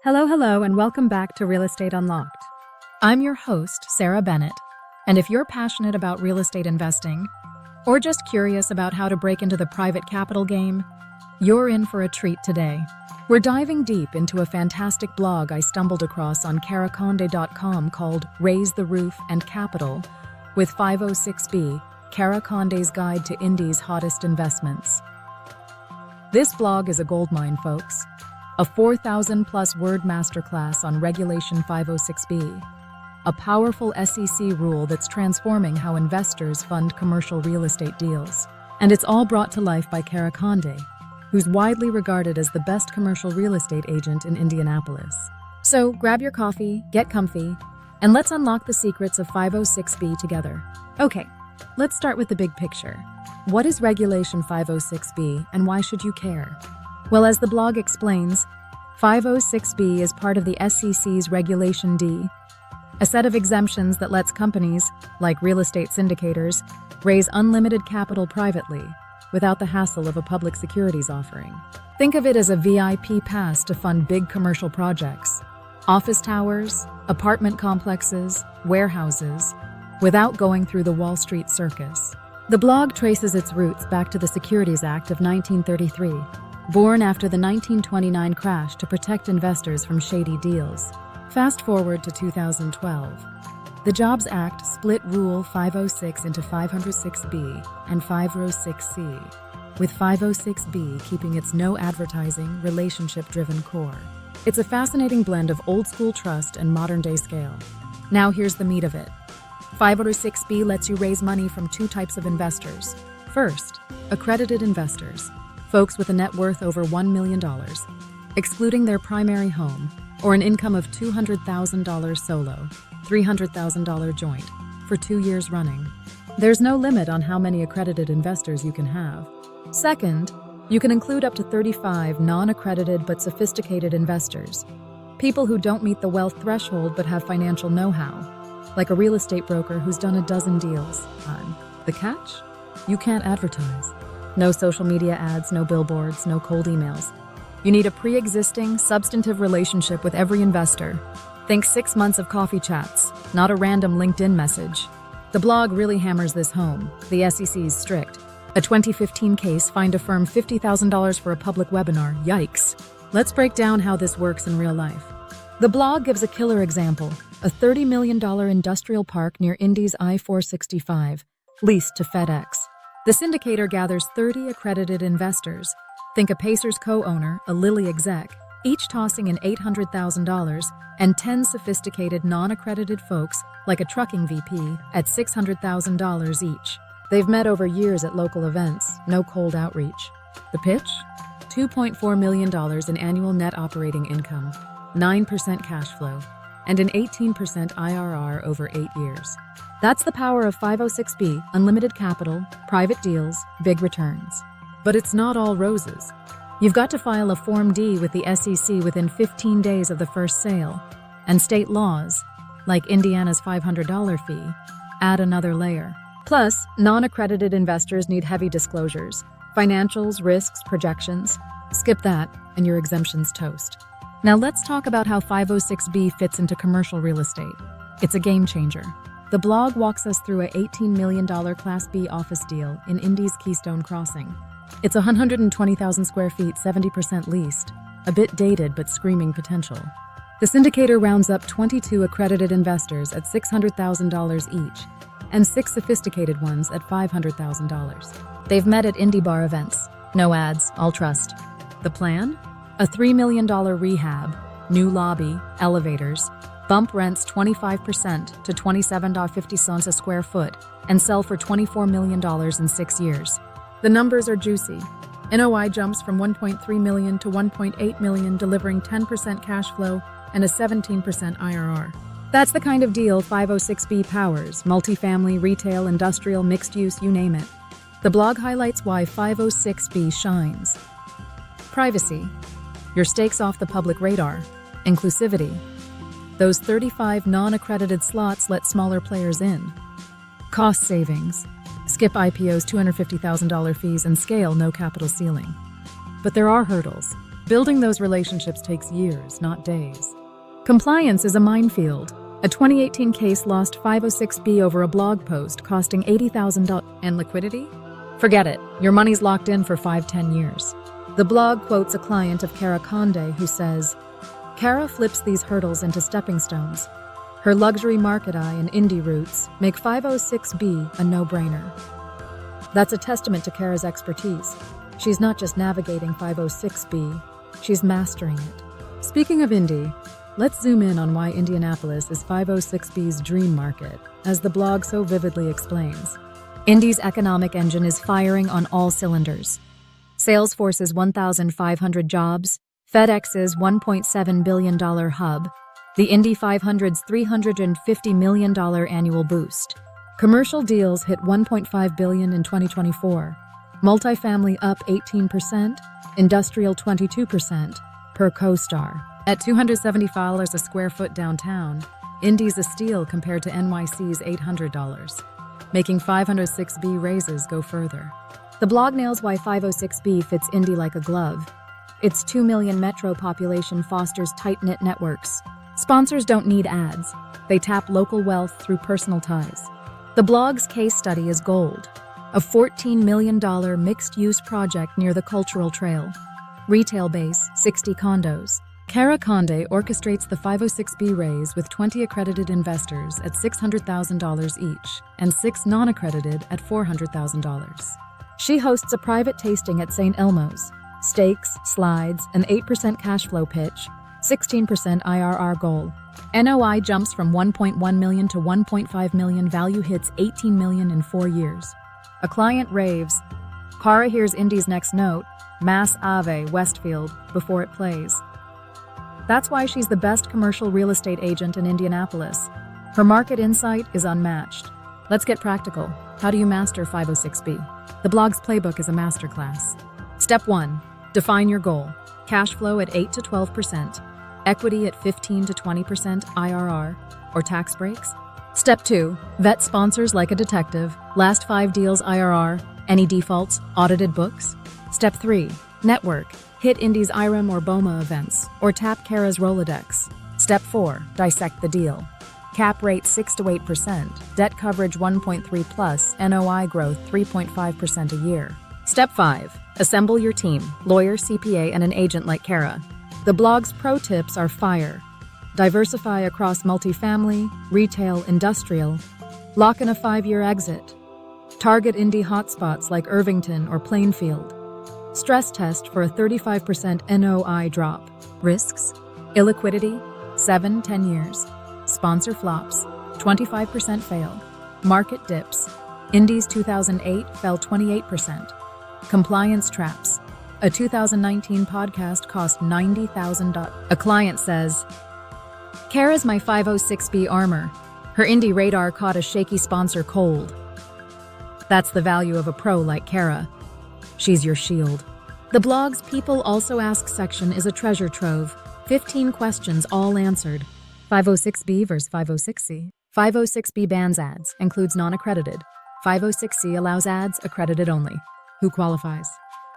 Hello, and welcome back to Real Estate Unlocked. I'm your host, Sarah Bennett, and if you're passionate about real estate investing, or just curious about how to break into the private capital game, you're in for a treat today. We're diving deep into a fantastic blog I stumbled across on caraconde.com called Raise the Roof and Capital with 506B, Cara Conde's Guide to Indy's Hottest Investments. This blog is a goldmine, folks. A 4,000-plus word masterclass on Regulation 506B, a powerful SEC rule that's transforming how investors fund commercial real estate deals. And it's all brought to life by Cara Conde, who's widely regarded as the best commercial real estate agent in Indianapolis. So grab your coffee, get comfy, and let's unlock the secrets of 506B together. Okay, let's start with the big picture. What is Regulation 506B and why should you care? Well, as the blog explains, 506B is part of the SEC's Regulation D, a set of exemptions that lets companies, like real estate syndicators, raise unlimited capital privately without the hassle of a public securities offering. Think of it as a VIP pass to fund big commercial projects, office towers, apartment complexes, warehouses, without going through the Wall Street circus. The blog traces its roots back to the Securities Act of 1933, born after the 1929 crash to protect investors from shady deals. Fast forward to 2012. The Jobs Act split Rule 506 into 506B and 506C, with 506B keeping its no advertising, relationship-driven core. It's a fascinating blend of old-school trust and modern-day scale. Now here's the meat of it. 506B lets you raise money from two types of investors. First, accredited investors, folks with a net worth over $1 million, excluding their primary home, or an income of $200,000 solo, $300,000 joint, for 2 years running. There's no limit on how many accredited investors you can have. Second, you can include up to 35 non-accredited but sophisticated investors, people who don't meet the wealth threshold but have financial know-how, like a real estate broker who's done a dozen deals. The catch? You can't advertise. No social media ads, no billboards, no cold emails. You need a pre-existing, substantive relationship with every investor. Think 6 months of coffee chats, not a random LinkedIn message. The blog really hammers this home. The SEC's strict. A 2015 case fined a firm $50,000 for a public webinar. Yikes. Let's break down how this works in real life. The blog gives a killer example. A $30 million industrial park near Indy's I-465, leased to FedEx. The syndicator gathers 30 accredited investors. Think a Pacers co-owner, a Lilly exec, each tossing in $800,000, and 10 sophisticated non-accredited folks, like a trucking VP, at $600,000 each. They've met over years at local events, no cold outreach. The pitch? $2.4 million in annual net operating income, 9% cash flow, and an 18% IRR over 8 years. That's the power of 506B, unlimited capital, private deals, big returns. But it's not all roses. You've got to file a Form D with the SEC within 15 days of the first sale, and state laws, like Indiana's $500 fee, add another layer. Plus, non-accredited investors need heavy disclosures, financials, risks, projections. Skip that, and your exemption's toast. Now let's talk about how 506B fits into commercial real estate. It's a game changer. The blog walks us through a $18 million Class B office deal in Indy's Keystone Crossing. It's 120,000 square feet, 70% leased, a bit dated but screaming potential. The syndicator rounds up 22 accredited investors at $600,000 each, and 6 sophisticated ones at $500,000. They've met at Indy bar events. No ads, all trust. The plan? A $3 million rehab, new lobby, elevators, bump rents 25% to $27.50 a square foot, and sell for $24 million in 6 years. The numbers are juicy. NOI jumps from $1.3 million to $1.8 million, delivering 10% cash flow and a 17% IRR. That's the kind of deal 506B powers: multifamily, retail, industrial, mixed use, you name it. The blog highlights why 506B shines. Privacy. Your stakes off the public radar. Inclusivity. Those 35 non-accredited slots let smaller players in. Cost savings. Skip IPO's $250,000 fees and scale, no capital ceiling. But there are hurdles. Building those relationships takes years, not days. Compliance is a minefield. A 2018 case lost 506B over a blog post costing $80,000. And liquidity? Forget it. Your money's locked in for 5-10 years. The blog quotes a client of Cara Conde who says, Cara flips these hurdles into stepping stones. Her luxury market eye and Indy roots make 506B a no-brainer. That's a testament to Cara's expertise. She's not just navigating 506B, she's mastering it. Speaking of Indy, let's zoom in on why Indianapolis is 506B's dream market, as the blog so vividly explains. Indy's economic engine is firing on all cylinders. Salesforce's 1,500 jobs, FedEx's $1.7 billion hub, the Indy 500's $350 million annual boost. Commercial deals hit $1.5 billion in 2024. Multifamily up 18%, industrial 22%, per CoStar. At $275 a square foot downtown, Indy's a steal compared to NYC's $800, making 506B raises go further. The blog nails why 506B fits Indy like a glove. Its 2 million metro population fosters tight-knit networks. Sponsors don't need ads. They tap local wealth through personal ties. The blog's case study is gold. A $14 million mixed-use project near the Cultural Trail. Retail base, 60 condos. Cara Conde orchestrates the 506B raise with 20 accredited investors at $600,000 each and 6 non-accredited at $400,000. She hosts a private tasting at St. Elmo's. Steaks, slides, an 8% cash flow pitch, 16% IRR goal. NOI jumps from $1.1 million to $1.5 million. Value hits $18 million in 4 years. A client raves. Cara hears Indy's next note, Mass Ave, Westfield, before it plays. That's why she's the best commercial real estate agent in Indianapolis. Her market insight is unmatched. Let's get practical. How do you master 506B? The blog's playbook is a masterclass. Step 1. Define your goal. Cash flow at 8 to 12%. Equity at 15 to 20% IRR, or tax breaks. Step 2. Vet sponsors like a detective. Last 5 deals IRR. Any defaults, audited books. Step 3. Network. Hit Indy's IREM or BOMA events, or tap Cara's Rolodex. Step 4. Dissect the deal. Cap rate 6 to 8%. Debt coverage 1.3 plus. NOI growth 3.5% a year. Step 5. Assemble your team. Lawyer, CPA, and an agent like Cara. The blog's pro tips are fire. Diversify across multifamily, retail, industrial. Lock in a 5-year exit. Target Indy hotspots like Irvington or Plainfield. Stress test for a 35% NOI drop. Risks: illiquidity, 7-10 years. Sponsor flops, 25% fail. Market dips. Indy's 2008 fell 28%. Compliance traps. A 2019 podcast cost $90,000. A client says, Cara's my 506B armor. Her Indy radar caught a shaky sponsor cold. That's the value of a pro like Cara. She's your shield. The blog's People Also Ask section is a treasure trove. 15 questions all answered. 506B versus 506C. 506B bans ads, includes non-accredited. 506C allows ads, accredited only. Who qualifies?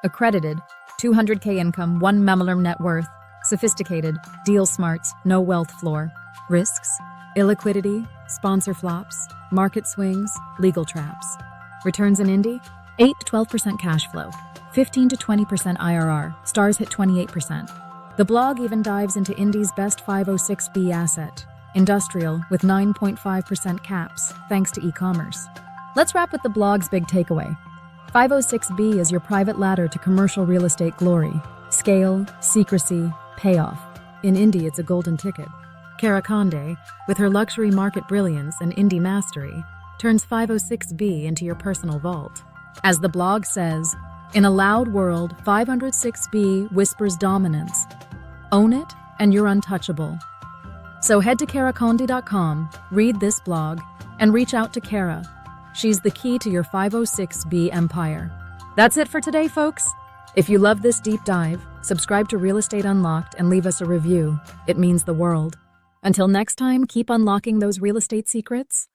Accredited, 200K income, 1 million net worth. Sophisticated, deal smarts, no wealth floor. Risks: illiquidity, sponsor flops, market swings, legal traps. Returns in Indy: 8 to 12% cash flow, 15 to 20% IRR. Stars hit 28%. The blog even dives into Indy's best 506B asset, industrial, with 9.5% caps, thanks to e-commerce. Let's wrap with the blog's big takeaway. 506B is your private ladder to commercial real estate glory. Scale, secrecy, payoff. In Indy, it's a golden ticket. Cara Conde, with her luxury market brilliance and Indy mastery, turns 506B into your personal vault. As the blog says, in a loud world, 506B whispers dominance. Own it, and you're untouchable. So head to caraconde.com, read this blog, and reach out to Cara. She's the key to your 506B empire. That's it for today, folks. If you love this deep dive, subscribe to Real Estate Unlocked and leave us a review. It means the world. Until next time, keep unlocking those real estate secrets.